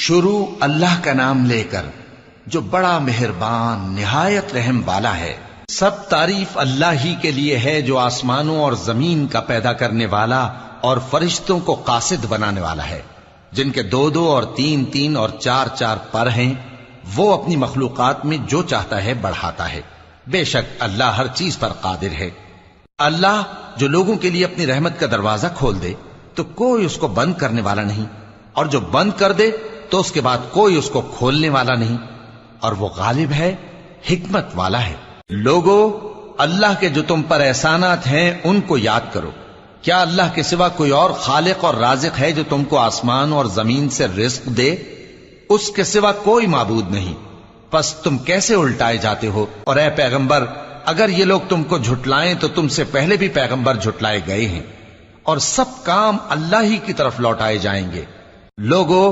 شروع اللہ کا نام لے کر جو بڑا مہربان نہایت رحم والا ہے۔ سب تعریف اللہ ہی کے لیے ہے جو آسمانوں اور زمین کا پیدا کرنے والا اور فرشتوں کو قاصد بنانے والا ہے، جن کے 2 اور 3 اور 4 پر ہیں۔ وہ اپنی مخلوقات میں جو چاہتا ہے بڑھاتا ہے، بے شک اللہ ہر چیز پر قادر ہے۔ اللہ جو لوگوں کے لیے اپنی رحمت کا دروازہ کھول دے تو کوئی اس کو بند کرنے والا نہیں، اور جو بند کر دے تو اس کے بعد کوئی اس کو کھولنے والا نہیں، اور وہ غالب ہے، حکمت والا ہے۔ لوگو، اللہ کے جو تم پر احسانات ہیں ان کو یاد کرو۔ کیا اللہ کے سوا کوئی اور خالق اور رازق ہے جو تم کو آسمان اور زمین سے رزق دے؟ اس کے سوا کوئی معبود نہیں، پس تم کیسے الٹائے جاتے ہو؟ اور اے پیغمبر، اگر یہ لوگ تم کو جھٹلائیں تو تم سے پہلے بھی پیغمبر جھٹلائے گئے ہیں، اور سب کام اللہ ہی کی طرف لوٹائے جائیں گے۔ لوگو،